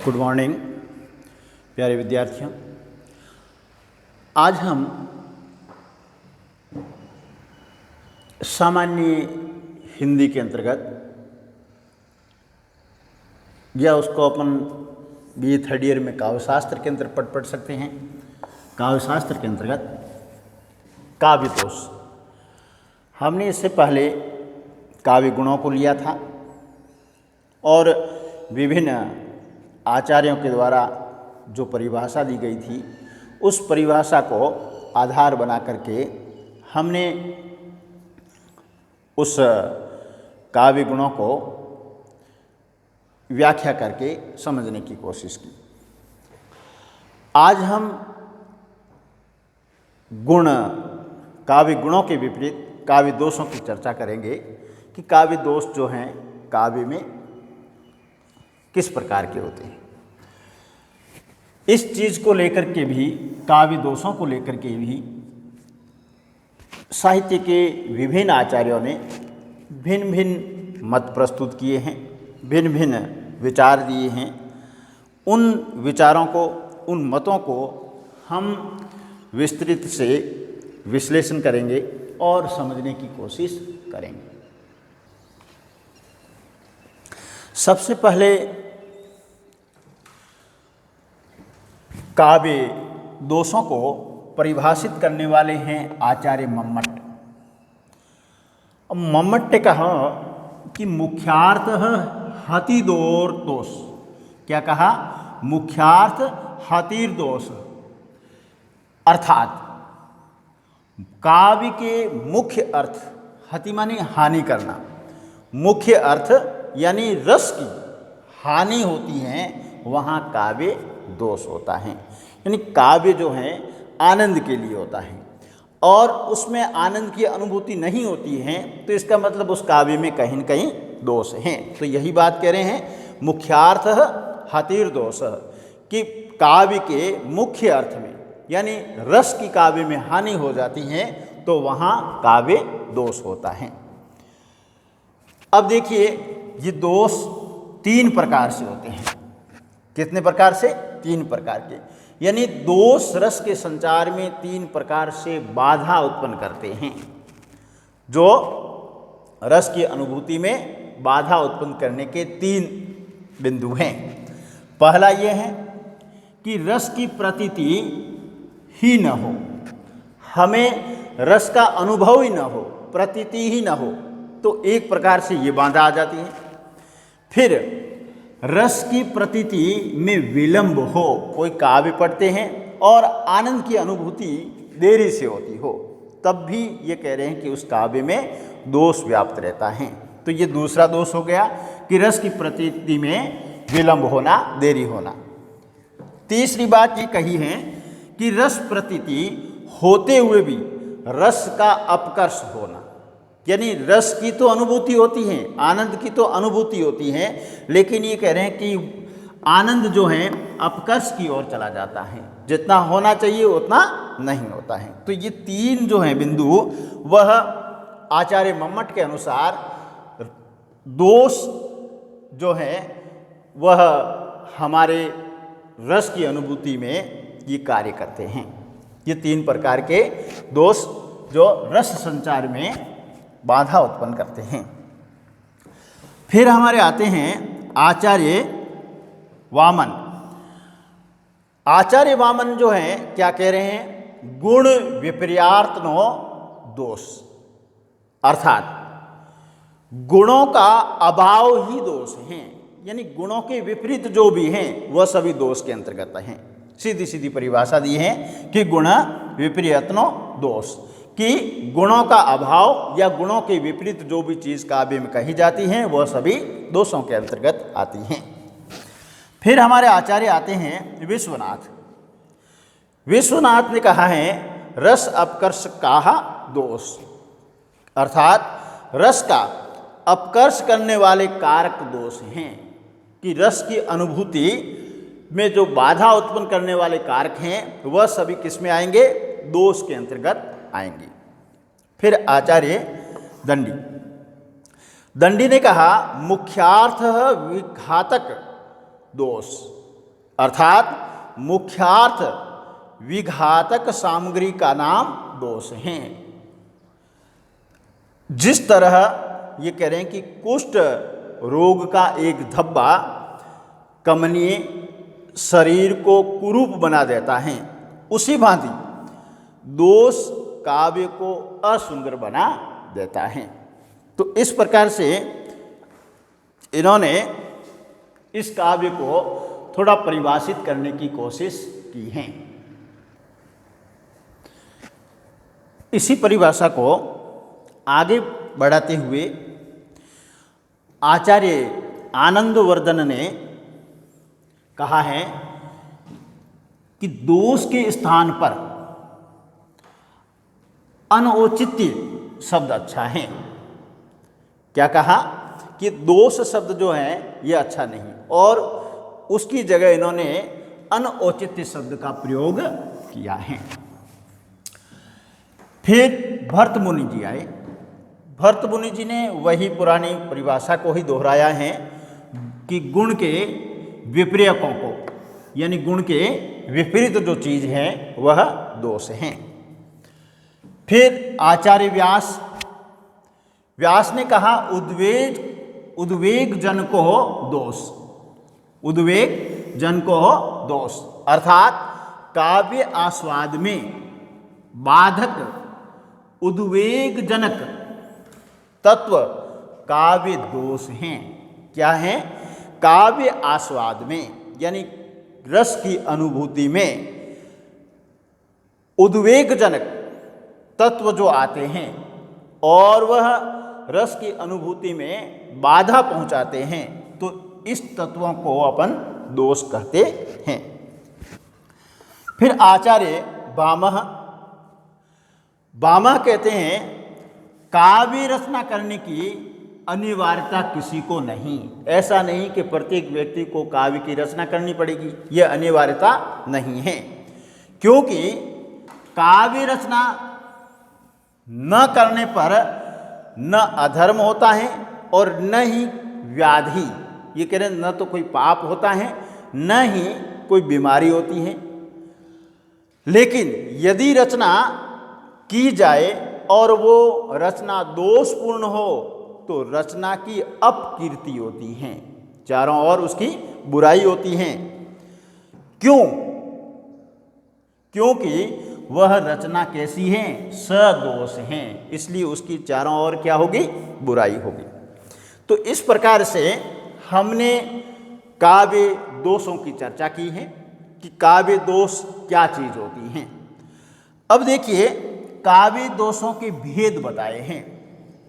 Good morning प्यारे विद्यार्थियों। आज हम सामान्य हिंदी के अंतर्गत या उसको अपन BA थर्ड ईयर में काव्यशास्त्र के अंतर पढ़ सकते हैं। काव्यशास्त्र के अंतर्गत काव्य दोष, हमने इससे पहले काव्य गुणों को लिया था और विभिन्न आचार्यों के द्वारा जो परिभाषा दी गई थी उस परिभाषा को आधार बना करके हमने उस काव्य गुणों को व्याख्या करके समझने की कोशिश की। आज हम काव्य गुणों के विपरीत काव्य दोषों की चर्चा करेंगे कि काव्य दोष जो हैं काव्य में किस प्रकार के होते हैं। इस चीज़ को लेकर के भी, काव्य दोषों को लेकर के भी साहित्य के विभिन्न आचार्यों ने भिन्न भिन्न मत प्रस्तुत किए हैं, भिन्न भिन्न विचार दिए हैं। उन विचारों को, उन मतों को हम विस्तृत से विश्लेषण करेंगे और समझने की कोशिश करेंगे। सबसे पहले काव्य दोषों को परिभाषित करने वाले हैं आचार्य मम्मट। मम्मट ने कहा कि मुख्यार्थ हतिदोर दोष। क्या कहा? मुख्यार्थ हतिर दोष, अर्थात काव्य के मुख्य अर्थ, हति माने हानि करना, मुख्य अर्थ यानी रस की हानि होती है, वहाँ काव्य दोष होता है। यानी काव्य जो है आनंद के लिए होता है और उसमें आनंद की अनुभूति नहीं होती है, तो इसका मतलब उस काव्य में कहीं न कहीं दोष हैं। तो यही बात कह रहे हैं, मुख्यार्थ हतिर दोष, कि काव्य के मुख्य अर्थ में यानी रस की काव्य में हानि हो जाती है तो वहाँ काव्य दोष होता है। अब देखिए, ये दोष 3 प्रकार से होते हैं। कितने प्रकार से? 3 प्रकार के। यानी दोष रस के संचार में 3 प्रकार से बाधा उत्पन्न करते हैं, जो रस की अनुभूति में बाधा उत्पन्न करने के 3 बिंदु हैं। पहला ये है कि रस की प्रतीति ही न हो, हमें रस का अनुभव ही न हो, प्रतीति ही न हो, तो एक प्रकार से ये बाधा आ जाती है। फिर रस की प्रतीति में विलंब हो, कोई काव्य पढ़ते हैं और आनंद की अनुभूति देरी से होती हो, तब भी ये कह रहे हैं कि उस काव्य में दोष व्याप्त रहता है। तो ये दूसरा दोष हो गया कि रस की प्रतीति में विलंब होना, देरी होना। तीसरी बात ये कही है कि रस प्रतीति होते हुए भी रस का अपकर्ष होना, यानी रस की तो अनुभूति होती है, आनंद की तो अनुभूति होती है, लेकिन ये कह रहे हैं कि आनंद जो है अपकर्ष की ओर चला जाता है, जितना होना चाहिए उतना नहीं होता है। तो ये 3 जो हैं बिंदु, वह आचार्य मम्मट के अनुसार दोष जो है वह हमारे रस की अनुभूति में ये कार्य करते हैं। ये 3 प्रकार के दोष जो रस संचार में बाधा उत्पन्न करते हैं। फिर हमारे आते हैं आचार्य वामन। आचार्य वामन जो हैं क्या कह रहे हैं? गुण विपर्यात्नो दोष, अर्थात गुणों का अभाव ही दोष हैं। यानी गुणों के विपरीत जो भी हैं वह सभी दोष के अंतर्गत हैं। सीधी सीधी परिभाषा दी है कि गुण विपर्यत्नो दोष, कि गुणों का अभाव या गुणों के विपरीत जो भी चीज़ काव्य में कही जाती हैं वह सभी दोषों के अंतर्गत आती हैं। फिर हमारे आचार्य आते हैं विश्वनाथ। विश्वनाथ ने कहा है रस अपकर्ष काहा दोष, अर्थात रस का अपकर्ष करने वाले कारक दोष हैं, कि रस की अनुभूति में जो बाधा उत्पन्न करने वाले कारक हैं वह सभी किस में आएंगे? दोष के अंतर्गत आएंगे। फिर आचार्य दंडी। दंडी ने कहा मुख्यार्थ विघातक दोष, अर्थात मुख्यार्थ विघातक सामग्री का नाम दोष हैं। जिस तरह ये कह रहे हैं कि कुष्ठ रोग का एक धब्बा कमनीय शरीर को कुरूप बना देता है, उसी भांति दोष काव्य को असुंदर बना देता है। तो इस प्रकार से इन्होंने इस काव्य को थोड़ा परिभाषित करने की कोशिश की है। इसी परिभाषा को आगे बढ़ाते हुए आचार्य आनंदवर्धन ने कहा है कि दोष के स्थान पर अनौचित्य शब्द अच्छा है। क्या कहा कि दोष शब्द जो है ये अच्छा नहीं, और उसकी जगह इन्होंने अनौचित्य शब्द का प्रयोग किया है। फिर भर्त मुनि जी आए। भर्त मुनि जी ने वही पुरानी परिभाषा को ही दोहराया है कि गुण के विपर्ययों को, यानी गुण के विपरीत जो चीज है वह दोष है। फिर आचार्य व्यास ने कहा उद्वेग जन को हो दोष, उद्वेग जन को हो दोष, अर्थात काव्य आस्वाद में बाधक उद्वेगजनक तत्व काव्य दोष हैं। क्या है? काव्य आस्वाद में, यानी रस की अनुभूति में उद्वेगजनक तत्व जो आते हैं और वह रस की अनुभूति में बाधा पहुंचाते हैं, तो इस तत्वों को अपन दोष कहते हैं। फिर आचार्य बामह कहते हैं काव्य रचना करने की अनिवार्यता किसी को नहीं। ऐसा नहीं कि प्रत्येक व्यक्ति को काव्य की रचना करनी पड़ेगी, यह अनिवार्यता नहीं है, क्योंकि काव्य रचना न करने पर न अधर्म होता है और न ही व्याधि, ये कह रहे हैं न तो कोई पाप होता है न ही कोई बीमारी होती है। लेकिन यदि रचना की जाए और वो रचना दोषपूर्ण हो तो रचना की अपकीर्ति होती है, चारों ओर उसकी बुराई होती है। क्यों? क्योंकि वह रचना कैसी है? सदोष है, इसलिए उसकी चारों ओर क्या होगी? बुराई होगी। तो इस प्रकार से हमने काव्य दोषों की चर्चा की है कि काव्य दोष क्या चीज होती हैं। अब देखिए काव्य दोषों के भेद बताए हैं।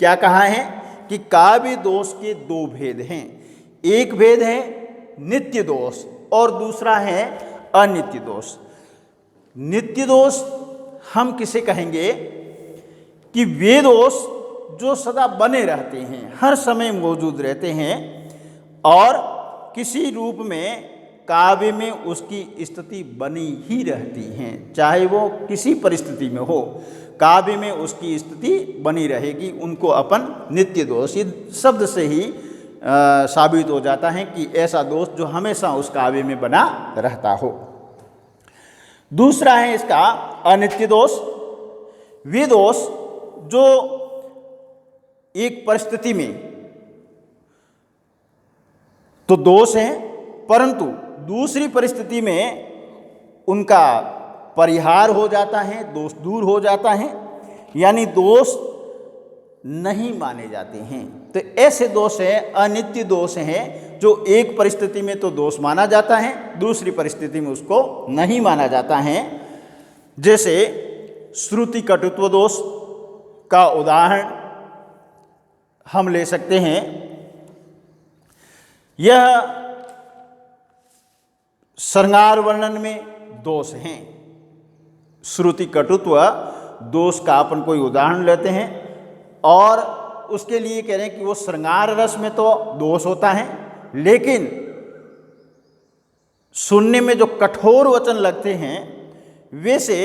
क्या कहा है कि काव्य दोष के दो भेद हैं। एक भेद है नित्य दोष और दूसरा है अनित्य दोष। नित्य दोष हम किसे कहेंगे कि वे दोष जो सदा बने रहते हैं, हर समय मौजूद रहते हैं और किसी रूप में काव्य में उसकी स्थिति बनी ही रहती हैं, चाहे वो किसी परिस्थिति में हो, काव्य में उसकी स्थिति बनी रहेगी। उनको अपन नित्य दोष, इस शब्द से ही साबित हो जाता है कि ऐसा दोष जो हमेशा उस काव्य में बना रहता हो। दूसरा है इसका अनित्य दोष। वे दोष जो एक परिस्थिति में तो दोष है, परंतु दूसरी परिस्थिति में उनका परिहार हो जाता है, दोष दूर हो जाता है, यानी दोष नहीं माने जाते हैं। तो ऐसे दोष है अनित्य दोष हैं जो एक परिस्थिति में तो दोष माना जाता है, दूसरी परिस्थिति में उसको नहीं माना जाता है। जैसे श्रुति कटुत्व दोष का उदाहरण हम ले सकते हैं। यह श्रृंगार वर्णन में दोष हैं। श्रुति कटुत्व दोष का अपन कोई उदाहरण लेते हैं और उसके लिए कह रहे हैं कि वो श्रृंगार रस में तो दोष होता है, लेकिन सुनने में जो कठोर वचन लगते हैं वैसे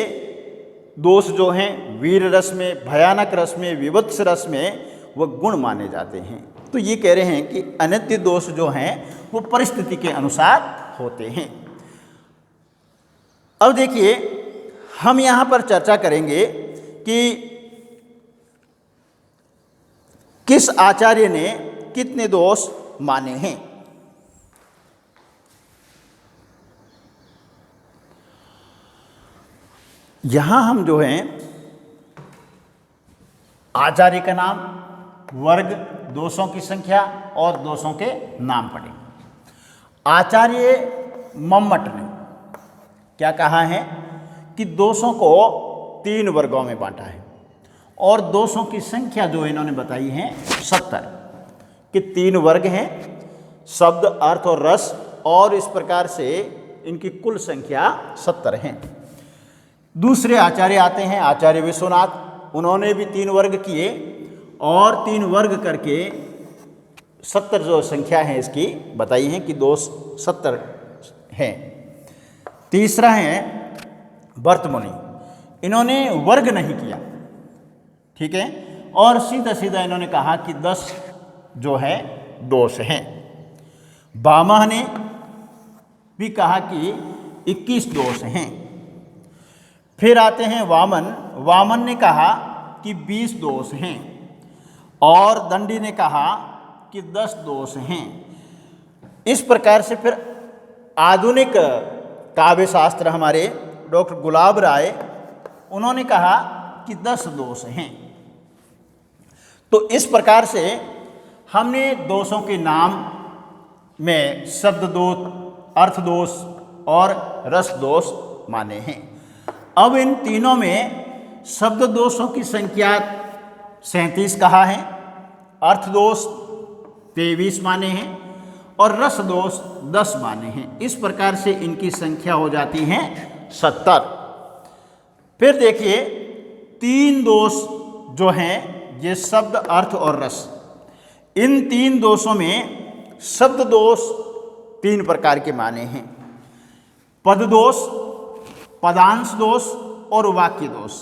दोष जो हैं वीर रस में, भयानक रस में, विभत्स रस में वह गुण माने जाते हैं। तो ये कह रहे हैं कि अनित्य दोष जो हैं वो परिस्थिति के अनुसार होते हैं। अब देखिए, हम यहाँ पर चर्चा करेंगे कि किस आचार्य ने कितने दोष माने हैं। यहाँ हम जो हैं आचार्य का नाम, वर्ग, दोषों की संख्या और दोषों के नाम पढ़ेंगे। आचार्य मम्मट ने क्या कहा है कि दोषों को 3 वर्गों में बांटा है और दोषों की संख्या जो इन्होंने बताई है 70, कि 3 वर्ग हैं, शब्द, अर्थ और रस, और इस प्रकार से इनकी कुल संख्या 70 है। दूसरे आचार्य आते हैं आचार्य विश्वनाथ, उन्होंने भी 3 वर्ग किए और 3 वर्ग करके 70 जो संख्या है इसकी बताई है कि दोष 70 हैं। तीसरा है भर्तमुनि, इन्होंने वर्ग नहीं किया, ठीक है, और सीधा सीधा इन्होंने कहा कि 10 जो है दोष हैं। बामह ने भी कहा कि 21 दोष हैं। फिर आते हैं वामन, वामन ने कहा कि 20 दोष हैं और दंडी ने कहा कि 10 दोष हैं। इस प्रकार से फिर आधुनिक काव्य शास्त्र हमारे डॉक्टर गुलाब राय, उन्होंने कहा कि 10 दोष हैं। तो इस प्रकार से हमने दोषों के नाम में शब्द दोष, अर्थ दोष और रस दोष माने हैं। अब इन तीनों में शब्द दोषों की संख्या 37 कहा है, अर्थ दोष 23 माने हैं और रस दोष 10 माने हैं। इस प्रकार से इनकी संख्या हो जाती है 70। फिर देखिए 3 दोष जो हैं ये शब्द, अर्थ और रस, इन 3 दोषों में शब्द दोष 3 प्रकार के माने हैं, पद दोष, पदांश दोष और वाक्य दोष,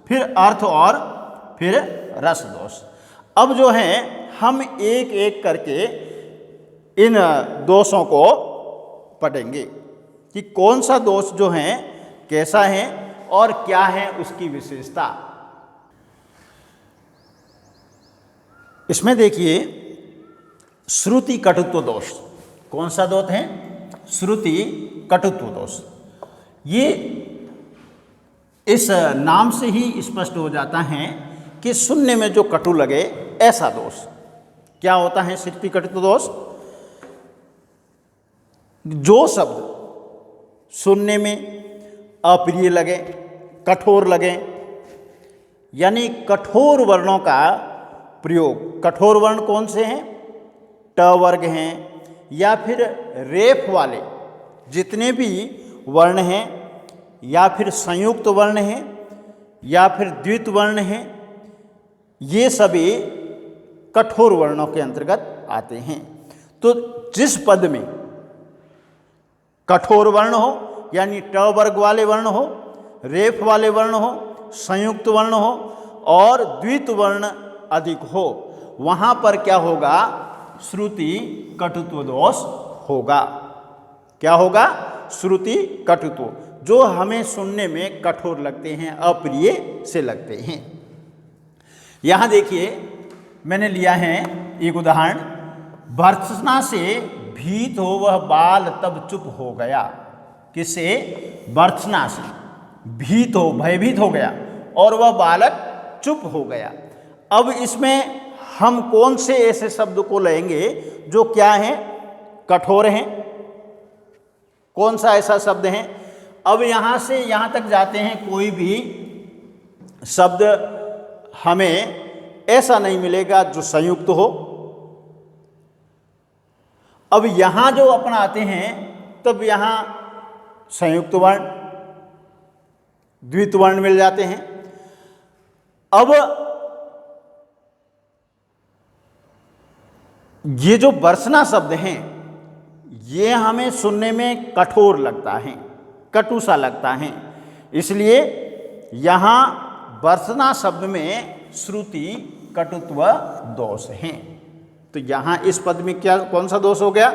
फिर अर्थ और फिर रस दोष। अब जो है हम एक एक करके इन दोषों को पढ़ेंगे कि कौन सा दोष जो है कैसा है और क्या है उसकी विशेषता। इसमें देखिए श्रुति कटुत्व दोष, कौन सा दोष है? श्रुति कटुत्व दोष। ये इस नाम से ही स्पष्ट हो जाता है कि सुनने में जो कटु लगे ऐसा दोष। क्या होता है श्रुति कटुत्व दोष? जो शब्द सुनने में अप्रिय लगे, कठोर लगे, यानी कठोर वर्णों का प्रयोग। कठोर वर्ण कौन से हैं? ट वर्ग हैं या फिर रेफ वाले जितने भी वर्ण हैं, या फिर संयुक्त वर्ण हैं, या फिर द्वित वर्ण हैं, ये सभी कठोर वर्णों के अंतर्गत आते हैं। तो जिस पद में कठोर वर्ण हो, यानी ट वर्ग वाले वर्ण हो, रेफ वाले वर्ण हो, संयुक्त वर्ण हो और द्वित वर्ण अधिक हो, वहाँ पर क्या होगा? श्रुति कटुत्व दोष होगा। क्या होगा? श्रुति कटुत्व, जो हमें सुनने में कठोर लगते हैं, अप्रिय से लगते हैं। यहाँ देखिए मैंने लिया है एक उदाहरण, भर्त्सना से भीत हो वह बाल तब चुप हो गया। किससे? भर्त्सना से भीत हो, भयभीत हो गया और वह बालक चुप हो गया। अब इसमें हम कौन से ऐसे शब्द को लेंगे जो क्या हैं? कठोर हैं। कौन सा ऐसा शब्द है? अब यहाँ से यहाँ तक जाते हैं, कोई भी शब्द हमें ऐसा नहीं मिलेगा जो संयुक्त हो। अब यहाँ जो अपनाते हैं तब यहाँ संयुक्त वर्ण, द्वित वर्ण मिल जाते हैं। अब ये जो बरसना शब्द हैं ये हमें सुनने में कठोर लगता है, कटु सा लगता है, इसलिए यहाँ बरसना शब्द में श्रुति कटुत्व दोष है। तो यहाँ इस पद में क्या, कौन सा दोष हो गया?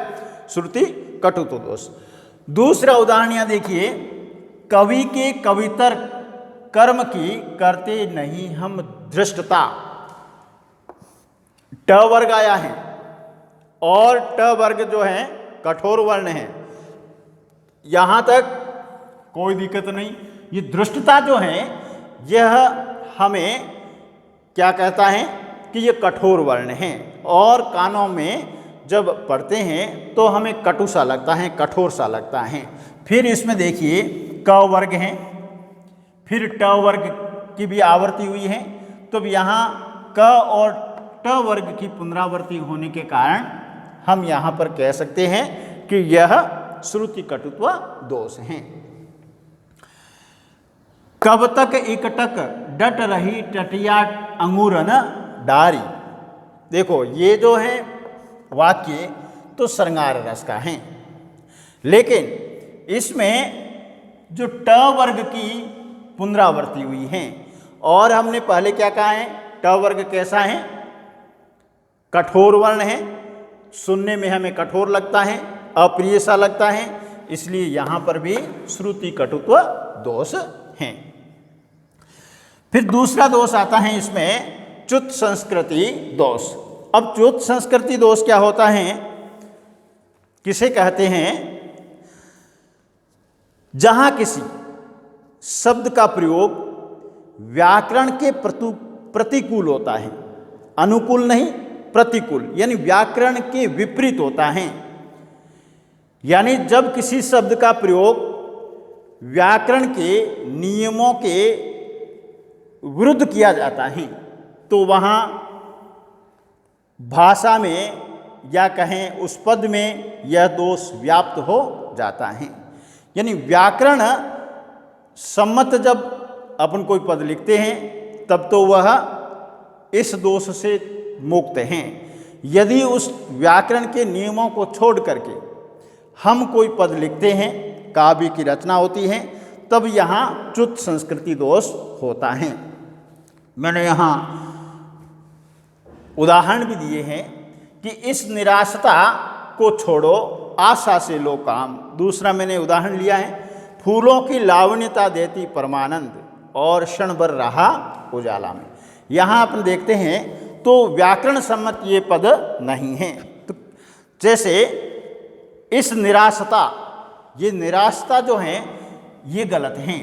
श्रुति कटुत्व दोष। दूसरा उदाहरण यहाँ देखिए, कवि के कवितर कर्म की करते नहीं हम धृष्टता। ट वर्ग आया है और ट वर्ग जो है कठोर वर्ण है, यहां तक कोई दिक्कत नहीं। ये धृष्टता जो है यह हमें क्या कहता है कि ये कठोर वर्ण है और कानों में जब पढ़ते हैं तो हमें कटु सा लगता है, कठोर सा लगता है। फिर इसमें देखिए क वर्ग है, फिर ट वर्ग की भी आवृत्ति हुई है, तो यहाँ क और ट वर्ग की पुनरावृत्ति होने के कारण हम यहाँ पर कह सकते हैं कि यह श्रुति कटुत्व दोष है। कब तक इकटक डट रही टटिया अंगूरन डारी। देखो ये जो है वाक्य तो श्रृंगार रस का है, लेकिन इसमें जो ट वर्ग की पुनरावृत्ति हुई है और हमने पहले क्या कहा है, ट वर्ग कैसा है, कठोर वर्ण है, सुनने में हमें कठोर लगता है, अप्रिय सा लगता है, इसलिए यहां पर भी श्रुति कटुत्व दोष है। फिर दूसरा दोष आता है इसमें च्युत संस्कृति दोष। अब च्युत संस्कृति दोष क्या होता है, किसे कहते हैं, जहां किसी शब्द का प्रयोग व्याकरण के प्रतिकूल होता है, अनुकूल नहीं प्रतिकूल, यानी व्याकरण के विपरीत होता है। यानी जब किसी शब्द का प्रयोग व्याकरण के नियमों के विरुद्ध किया जाता है तो वहाँ भाषा में या कहें उस पद में यह दोष व्याप्त हो जाता है। यानी व्याकरण सम्मत जब अपन कोई पद लिखते हैं तब तो वह इस दोष से मुक्त हैं। यदि उस व्याकरण के नियमों को छोड़ करके हम कोई पद लिखते हैं, काव्य की रचना होती है, तब यहाँ च्युत संस्कृति दोष होता है। मैंने यहाँ उदाहरण भी दिए हैं कि इस निराशता को छोड़ो आशा से लो काम। दूसरा मैंने उदाहरण लिया है, फूलों की लावण्यता देती परमानंद और क्षण भर रहा उजाला में। यहाँ अपन देखते हैं तो व्याकरण सम्मत ये पद नहीं है। तो जैसे इस निराशता, ये निराशता जो है ये गलत है।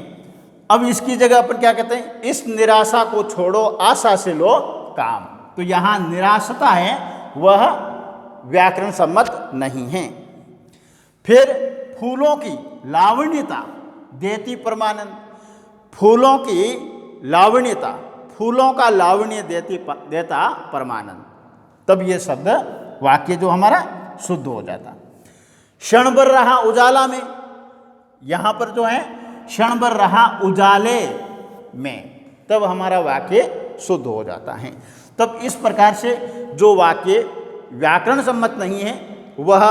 अब इसकी जगह अपन क्या कहते हैं, इस निराशा को छोड़ो आशा से लो काम। तो यहाँ निराशता है वह व्याकरण सम्मत नहीं है। फिर फूलों की लावण्यता देती परमानंद, फूलों की लावण्यता, फूलों का लावण्य देता परमानंद, तब ये शब्द वाक्य जो हमारा शुद्ध हो जाता। क्षण भर रहा उजाला में, यहाँ पर जो है क्षण भर रहा उजाले में, तब हमारा वाक्य शुद्ध हो जाता है। तब इस प्रकार से जो वाक्य व्याकरण सम्मत नहीं है वह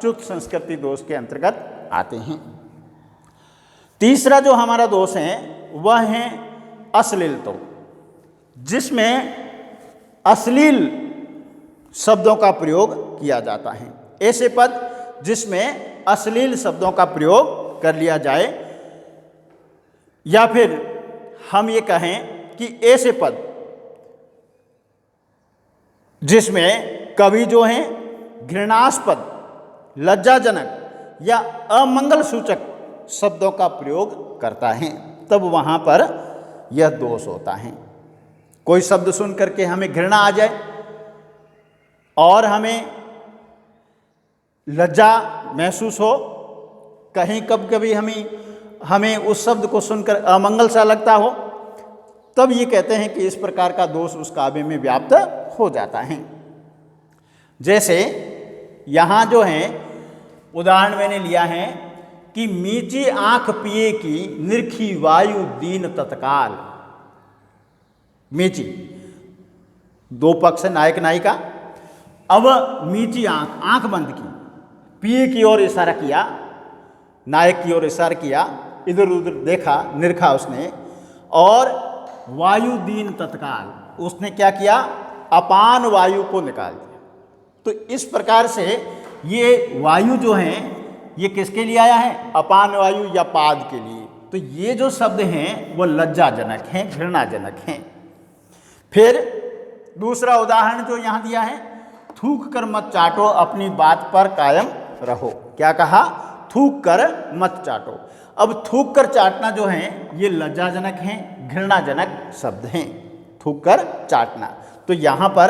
च्युत संस्कृति दोष के अंतर्गत आते हैं। तीसरा जो हमारा दोष है वह है अश्लीलता, जिसमें अश्लील शब्दों का प्रयोग किया जाता है। ऐसे पद जिसमें अश्लील शब्दों का प्रयोग कर लिया जाए, या फिर हम ये कहें कि ऐसे पद जिसमें कवि जो हैं घृणास्पद, लज्जाजनक या अमंगल सूचक शब्दों का प्रयोग करता है, तब वहाँ पर यह दोष होता है। कोई शब्द सुन करके हमें घृणा आ जाए और हमें लज्जा महसूस हो, कहीं कभी हमें उस शब्द को सुनकर अमंगल सा लगता हो, तब ये कहते हैं कि इस प्रकार का दोष उस काव्य में व्याप्त हो जाता है। जैसे यहाँ जो है उदाहरण मैंने लिया है कि मीची आंख पिए की निरखी वायु दीन तत्काल। मीची, दो पक्ष नायक नायिका, अब मीची आंख, आंख बंद की, पिए की ओर इशारा किया, नायक की ओर इशारा किया, इधर उधर देखा, निरखा उसने, और वायु दीन तत्काल, उसने क्या किया, अपान वायु को निकाल दिया। तो इस प्रकार से ये वायु जो है ये किसके लिए आया है, अपान वायु या पाद के लिए। तो ये जो शब्द हैं वो लज्जाजनक हैं, घृणाजनक हैं। फिर दूसरा उदाहरण जो यहाँ दिया है, थूक कर मत चाटो, अपनी बात पर कायम रहो। क्या कहा? थूक कर मत चाटो। अब थूक कर चाटना जो है ये लज्जाजनक हैं, घृणाजनक शब्द हैं। थूक कर चाटना, तो यहाँ पर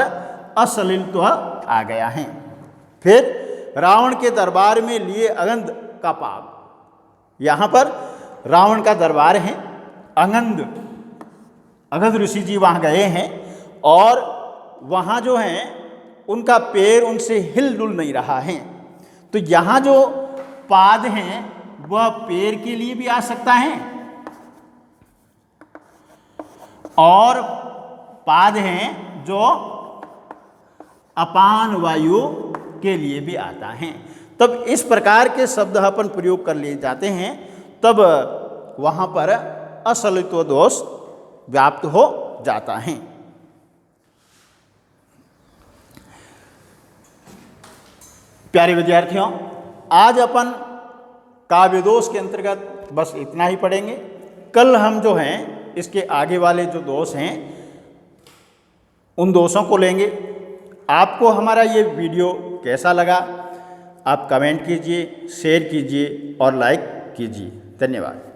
अश्लीलत्व आ गया है। फिर रावण के दरबार में लिए अगंध का पाप, यहाँ पर रावण का दरबार है, अगंध ऋषि जी वहाँ गए हैं और वहाँ जो है उनका पैर उनसे हिलडुल नहीं रहा है। तो यहाँ जो पाद हैं वह पैर के लिए भी आ सकता है और पाद हैं जो अपान वायु के लिए भी आता है। तब इस प्रकार के शब्द अपन प्रयोग कर लिए जाते हैं, तब वहाँ पर अश्लीलत्व दोष व्याप्त हो जाता है। प्यारे विद्यार्थियों, आज अपन काव्य दोष के अंतर्गत बस इतना ही पढ़ेंगे। कल हम जो हैं इसके आगे वाले जो दोष हैं उन दोषों को लेंगे। आपको हमारा ये वीडियो कैसा लगा आप कमेंट कीजिए, शेयर कीजिए और लाइक कीजिए। धन्यवाद।